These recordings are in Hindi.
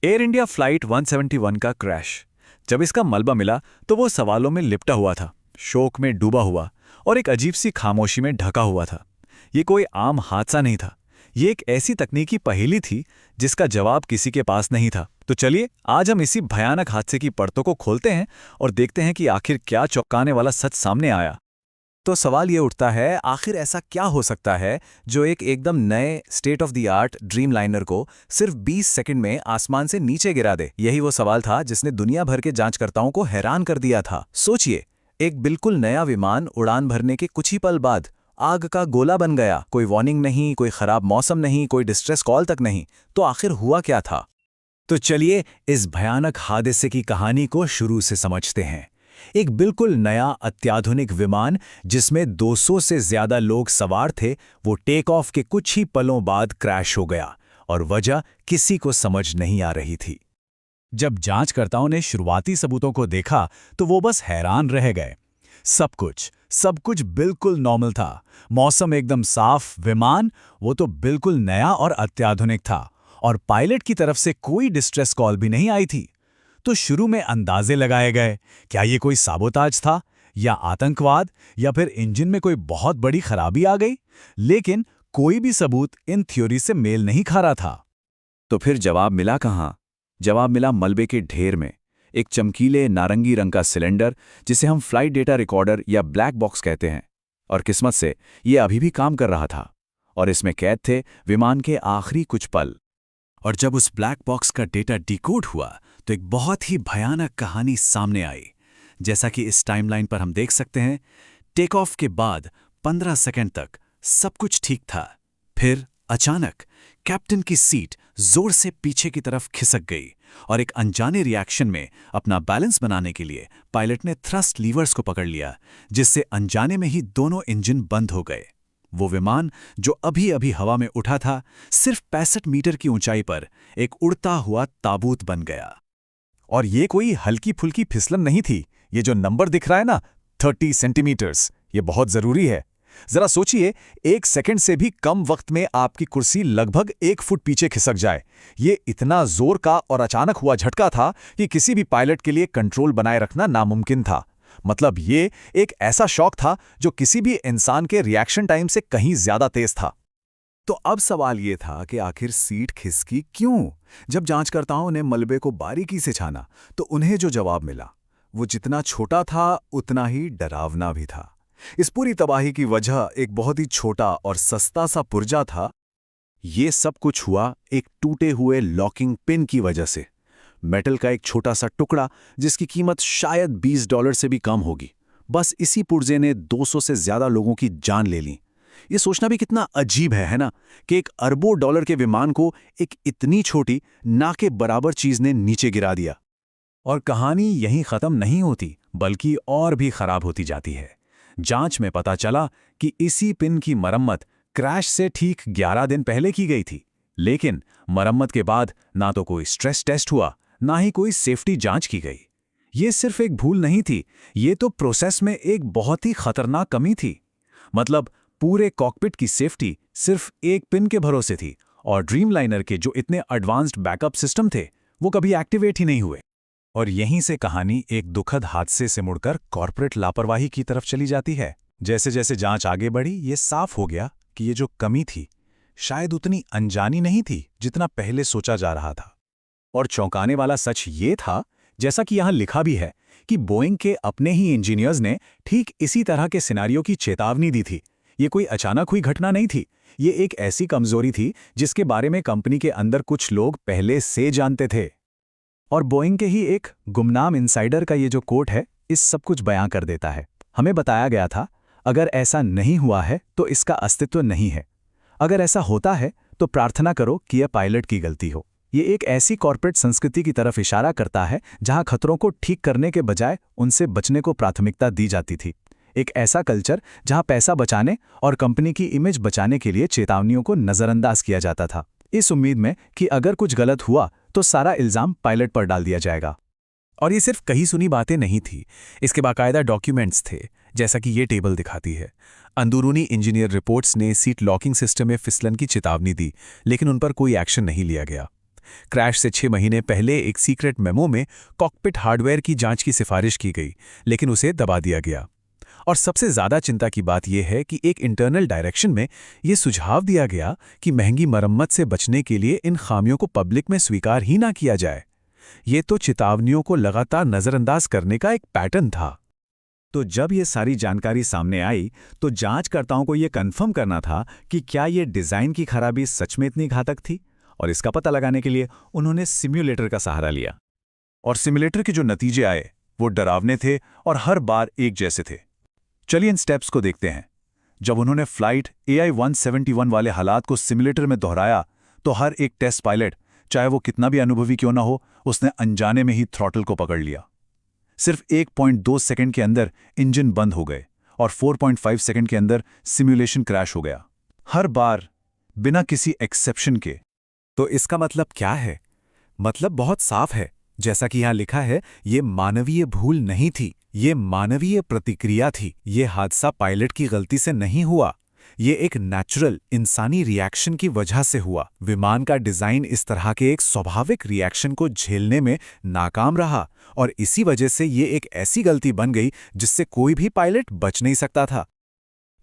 एयर इंडिया फ्लाइट 171 का क्रैश। जब इसका मलबा मिला तो वो सवालों में लिपटा हुआ था, शोक में डूबा हुआ और एक अजीब सी खामोशी में ढका हुआ था। ये कोई आम हादसा नहीं था। ये एक ऐसी तकनीकी पहेली थी जिसका जवाब किसी के पास नहीं था। तो चलिए आज हम इसी भयानक हादसे की परतों को खोलते हैं और देखते हैं कि आखिर क्या चौंकाने वाला सच सामने आया। तो सवाल ये उठता है, आखिर ऐसा क्या हो सकता है जो एक एकदम नए state of the art dream liner को सिर्फ 20 सेकंड में आसमान से नीचे गिरा दे। यही वो सवाल था जिसने दुनिया भर के जांचकर्ताओं को हैरान कर दिया था। सोचिए, एक बिल्कुल नया विमान उड़ान भरने के कुछ ही पल बाद आग का गोला बन गया। कोई वार्निंग नहीं, कोई खराब मौसम नहीं, कोई डिस्ट्रेस कॉल तक नहीं। तो आखिर हुआ क्या था? तो चलिए इस भयानक हादसे की कहानी को शुरू से समझते हैं। एक बिल्कुल नया अत्याधुनिक विमान जिसमें 200 से ज्यादा लोग सवार थे, वो टेक ऑफ के कुछ ही पलों बाद क्रैश हो गया और वजह किसी को समझ नहीं आ रही थी। जब जांचकर्ताओं ने शुरुआती सबूतों को देखा तो वो बस हैरान रह गए। सब कुछ बिल्कुल नॉर्मल था। मौसम एकदम साफ, विमान वो तो बिल्कुल नया और अत्याधुनिक था और पायलट की तरफ से कोई डिस्ट्रेस कॉल भी नहीं आई थी। तो शुरू में अंदाजे लगाए गए, क्या ये कोई साबोताज था या आतंकवाद या फिर इंजन में कोई बहुत बड़ी खराबी आ गई। लेकिन कोई भी सबूत इन थ्योरी से मेल नहीं खा रहा था। तो फिर जवाब मिला कहाँ? जवाब मिला मलबे के ढेर में। एक चमकीले नारंगी रंग का सिलेंडर जिसे हम फ्लाइट डेटा रिकॉर्डर या ब्लैक बॉक्स कहते हैं। और किस्मत से ये अभी भी काम कर रहा था और इसमें कैद थे विमान के आखिरी कुछ पल। और जब उस ब्लैक बॉक्स का डेटा डिकोड हुआ तो एक बहुत ही भयानक कहानी सामने आई। जैसा कि इस टाइमलाइन पर हम देख सकते हैं, टेक ऑफ के बाद 15 सेकंड तक सब कुछ ठीक था। फिर अचानक कैप्टन की सीट जोर से पीछे की तरफ खिसक गई और एक अनजाने रिएक्शन में अपना बैलेंस बनाने के लिए पायलट ने थ्रस्ट लीवर्स को पकड़ लिया, जिससे अनजाने में ही दोनों इंजन बंद हो गए। वो विमान जो अभी अभी हवा में उठा था, सिर्फ 65 मीटर की ऊंचाई पर एक उड़ता हुआ ताबूत बन गया। और ये कोई हल्की फुल्की फिसलन नहीं थी। ये जो नंबर दिख रहा है ना, 30 सेंटीमीटर्स, ये बहुत जरूरी है। जरा सोचिए, 1 सेकंड से भी कम वक्त में आपकी कुर्सी लगभग 1 फुट पीछे खिसक जाए। ये इतना जोर का और अचानक हुआ झटका था कि किसी भी पायलट के लिए कंट्रोल बनाए रखना नामुमकिन था। मतलब ये एक ऐसा शॉक था जो किसी भी इंसान के रिएक्शन टाइम से कहीं ज्यादा तेज था। तो अब सवाल ये था कि आखिर सीट खिसकी क्यों? जब जांचकर्ताओं ने मलबे को बारीकी से छाना तो उन्हें जो जवाब मिला वो जितना छोटा था उतना ही डरावना भी था। इस पूरी तबाही की वजह एक बहुत ही छोटा और सस्ता सा पुर्जा था। ये सब कुछ हुआ एक टूटे हुए लॉकिंग पिन की वजह से। मेटल का एक छोटा सा टुकड़ा जिसकी कीमत शायद $20 से भी कम होगी। बस इसी पुर्जे ने 200 से ज्यादा लोगों की जान ले ली। ये सोचना भी कितना अजीब है ना, कि एक अरबों डॉलर के विमान को एक इतनी छोटी ना के बराबर चीज ने नीचे गिरा दिया। और कहानी यहीं खत्म नहीं होती, बल्कि और भी खराब होती जाती है। जांच में पता चला कि इसी पिन की मरम्मत क्रैश से ठीक 11 दिन पहले की गई थी। लेकिन मरम्मत के बाद ना तो कोई स्ट्रेस टेस्ट हुआ, ना ही कोई सेफ्टी जांच की गई। ये सिर्फ एक भूल नहीं थी, ये तो प्रोसेस में एक बहुत ही खतरनाक कमी थी। मतलब पूरे कॉकपिट की सेफ्टी सिर्फ एक पिन के भरोसे थी और ड्रीमलाइनर के जो इतने एडवांस्ड बैकअप सिस्टम थे वो कभी एक्टिवेट ही नहीं हुए। और यहीं से कहानी एक दुखद हादसे से मुड़कर कॉर्पोरेट लापरवाही की तरफ चली जाती है। जैसे जैसे जांच आगे बढ़ी, ये साफ हो गया कि ये जो कमी थी शायद उतनी अनजानी नहीं थी जितना पहले सोचा जा रहा था। और चौंकाने वाला सच ये था, जैसा कि यहां लिखा भी है, कि बोइंग के अपने ही इंजीनियर्स ने ठीक इसी तरह के सिनारियो की चेतावनी दी थी। ये कोई अचानक हुई घटना नहीं थी, ये एक ऐसी कमजोरी थी जिसके बारे में कंपनी के अंदर कुछ लोग पहले से जानते थे। और बोइंग के ही एक गुमनाम इनसाइडर का ये जो कोट है, इस सब कुछ बयां कर देता है। हमें बताया गया था, अगर ऐसा नहीं हुआ है तो इसका अस्तित्व नहीं है। अगर ऐसा होता है तो प्रार्थना करो कि यह पायलट की गलती हो। ये एक ऐसी कॉर्पोरेट संस्कृति की तरफ इशारा करता है जहां खतरों को ठीक करने के बजाय उनसे बचने को प्राथमिकता दी जाती थी। एक ऐसा कल्चर जहां पैसा बचाने और कंपनी की इमेज बचाने के लिए चेतावनियों को नजरअंदाज किया जाता था, इस उम्मीद में कि अगर कुछ गलत हुआ तो सारा इल्जाम पायलट पर डाल दिया जाएगा। और ये सिर्फ कही सुनी बातें नहीं थी, इसके बाकायदा डॉक्यूमेंट्स थे, जैसा कि ये टेबल दिखाती है। अंदरूनी इंजीनियर रिपोर्ट्स ने सीट लॉकिंग सिस्टम में फिसलन की चेतावनी दी, लेकिन उन पर कोई एक्शन नहीं लिया गया। क्रैश से 6 महीने पहले एक सीक्रेट मेमो में कॉकपिट हार्डवेयर की जांच की सिफारिश की गई, लेकिन उसे दबा दिया गया। और सबसे ज़्यादा चिंता की बात यह है कि एक इंटरनल डायरेक्शन में यह सुझाव दिया गया कि महंगी मरम्मत से बचने के लिए इन खामियों को पब्लिक में स्वीकार ही ना किया जाए। ये तो चेतावनियों को लगातार नज़रअंदाज करने का एक पैटर्न था। तो जब ये सारी जानकारी सामने आई तो जांचकर्ताओं को ये कंफर्म करना था कि क्या ये डिज़ाइन की खराबी सच में इतनी घातक थी, और इसका पता लगाने के लिए उन्होंने सिम्युलेटर का सहारा लिया। और सिम्युलेटर के जो नतीजे आए वो डरावने थे और हर बार एक जैसे थे। चलिए इन स्टेप्स को देखते हैं। जब उन्होंने फ्लाइट AI-171 वाले हालात को सिम्युलेटर में दोहराया तो हर एक टेस्ट पायलट, चाहे वो कितना भी अनुभवी क्यों ना हो, उसने अनजाने में ही थ्रॉटल को पकड़ लिया। सिर्फ 1.2 सेकंड के अंदर इंजन बंद हो गए और 4.5 सेकंड के अंदर सिम्युलेशन क्रैश हो गया, हर बार बिना किसी एक्सेप्शन के। तो इसका मतलब क्या है? मतलब बहुत साफ है। जैसा कि यहां लिखा है, ये मानवीय भूल नहीं थी, ये मानवीय प्रतिक्रिया थी। ये हादसा पायलट की गलती से नहीं हुआ, ये एक नेचुरल इंसानी रिएक्शन की वजह से हुआ। विमान का डिजाइन इस तरह के एक स्वाभाविक रिएक्शन को झेलने में नाकाम रहा और इसी वजह से ये एक ऐसी गलती बन गई जिससे कोई भी पायलट बच नहीं सकता था।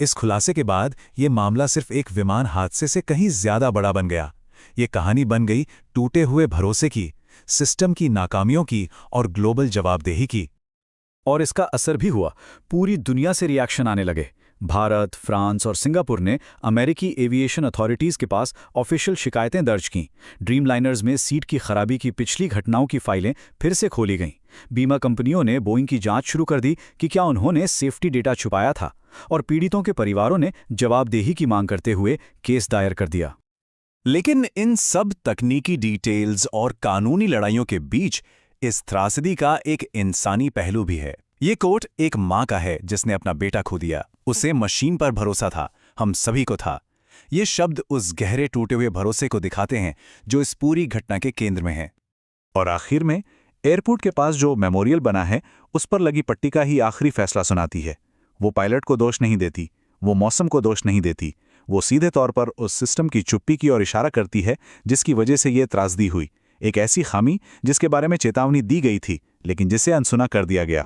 इस खुलासे के बाद ये मामला सिर्फ एक विमान हादसे से कहीं ज्यादा बड़ा बन गया। ये कहानी बन गई टूटे हुए भरोसे की, सिस्टम की नाकामियों की और ग्लोबल जवाबदेही की। और इसका असर भी हुआ। पूरी दुनिया से रिएक्शन आने लगे। भारत, फ्रांस और सिंगापुर ने अमेरिकी एविएशन अथॉरिटीज़ के पास ऑफिशियल शिकायतें दर्ज कीं। ड्रीमलाइनर्स में सीट की खराबी की पिछली घटनाओं की फाइलें फिर से खोली गईं। बीमा कंपनियों ने बोइंग की जांच शुरू कर दी कि क्या उन्होंने सेफ्टी डेटा छुपाया था, और पीड़ितों के परिवारों ने जवाबदेही की मांग करते हुए केस दायर कर दिया। लेकिन इन सब तकनीकी डिटेल्स और कानूनी लड़ाइयों के बीच इस त्रासदी का एक इंसानी पहलू भी है। ये कोट एक माँ का है जिसने अपना बेटा खो दिया। उसे मशीन पर भरोसा था, हम सभी को था। ये शब्द उस गहरे टूटे हुए भरोसे को दिखाते हैं जो इस पूरी घटना के केंद्र में है। और आखिर में एयरपोर्ट के पास जो मेमोरियल बना है, उस पर लगी पट्टी का ही आखिरी फैसला सुनाती है। वो पायलट को दोष नहीं देती, वो मौसम को दोष नहीं देती, वो सीधे तौर पर उस सिस्टम की चुप्पी की ओर इशारा करती है जिसकी वजह से ये त्रासदी हुई। एक ऐसी खामी जिसके बारे में चेतावनी दी गई थी लेकिन जिसे अनसुना कर दिया गया।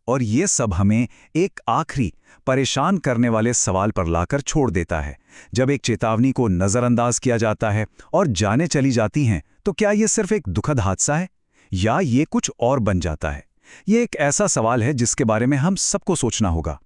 और ये सब हमें एक आखिरी परेशान करने वाले सवाल पर लाकर छोड़ देता है। जब एक चेतावनी को नज़रअंदाज किया जाता है और जानें चली जाती हैं, तो क्या ये सिर्फ एक दुखद हादसा है या ये कुछ और बन जाता है? ये एक ऐसा सवाल है जिसके बारे में हम सबको सोचना होगा।